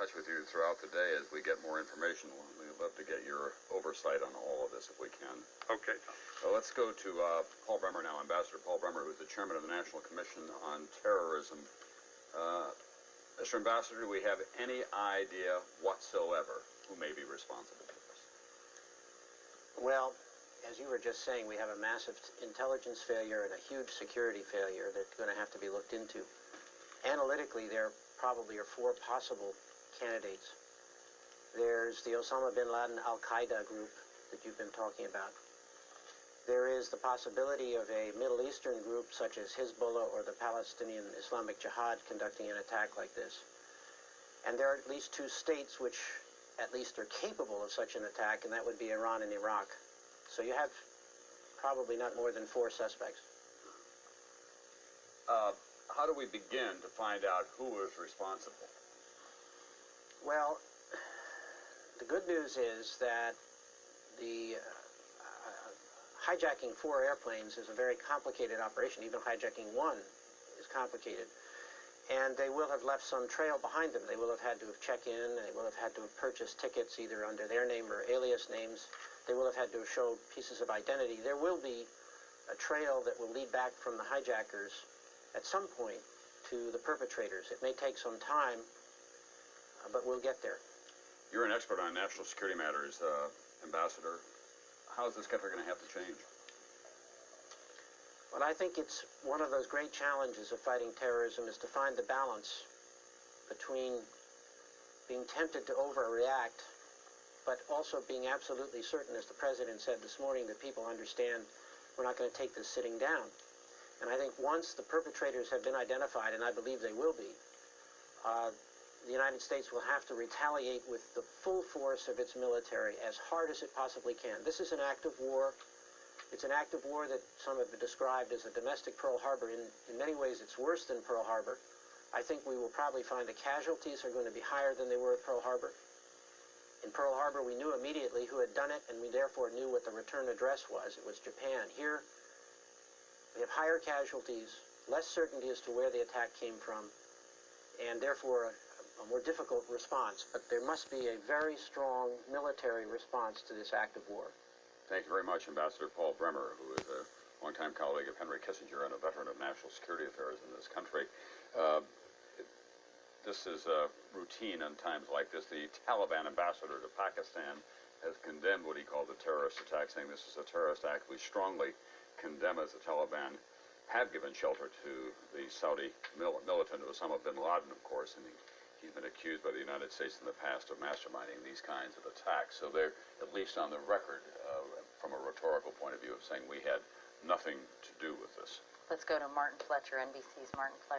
touch with you throughout the day as we get more information. We'd love to get your oversight on all of this if we can. Okay. So let's go to Paul Bremer now, Ambassador Paul Bremer, who's the chairman of the National Commission on Terrorism. Mr. Ambassador, do we have any idea whatsoever who may be responsible for this? Well, as you were just saying, we have a massive intelligence failure and a huge security failure that's going to have to be looked into. Analytically, there probably are 4 possible candidates. There's the Osama bin Laden al-Qaeda group that you've been talking about. There is the possibility of a Middle Eastern group such as Hezbollah or the Palestinian Islamic Jihad conducting an attack like this. And there are at least 2 states which at least are capable of such an attack, and that would be Iran and Iraq. So you have probably not more than 4 suspects. How do we begin to find out who is responsible? Well, the good news is that the hijacking 4 airplanes is a very complicated operation. Even hijacking 1 is complicated. And they will have left some trail behind them. They will have had to have checked in. They will have had to have purchased tickets either under their name or alias names. They will have had to have showed pieces of identity. There will be a trail that will lead back from the hijackers at some point to the perpetrators. It may take some time, but we'll get there. You're an expert on national security matters, Ambassador. How is this country going to have to change? Well, I think it's one of those great challenges of fighting terrorism is to find the balance between being tempted to overreact, but also being absolutely certain, as the President said this morning, that people understand we're not going to take this sitting down. And I think once the perpetrators have been identified, and I believe they will be, the United States will have to retaliate with the full force of its military as hard as it possibly can. This is an act of war. It's an act of war that some have described as a domestic Pearl Harbor. In many ways, it's worse than Pearl Harbor. I think we will probably find the casualties are going to be higher than they were at Pearl Harbor. In Pearl Harbor, we knew immediately who had done it, and we therefore knew what the return address was. It was Japan. Here, we have higher casualties, less certainty as to where the attack came from, and therefore a more difficult response. But there must be a very strong military response to this act of war. Thank you very much, Ambassador Paul Bremer, who is a longtime colleague of Henry Kissinger and a veteran of national security affairs in this country. This is routine in times like this. The Taliban ambassador to Pakistan has condemned what he called the terrorist attack, saying this is a terrorist act. We strongly condemn, as the Taliban have given shelter to the Saudi militant Osama bin Laden, of course, and he's been accused by the United States in the past of masterminding these kinds of attacks. So they're at least on the record, from a rhetorical point of view, of saying we had nothing to do with this. Let's go to Martin Fletcher, NBC's Martin Fletcher.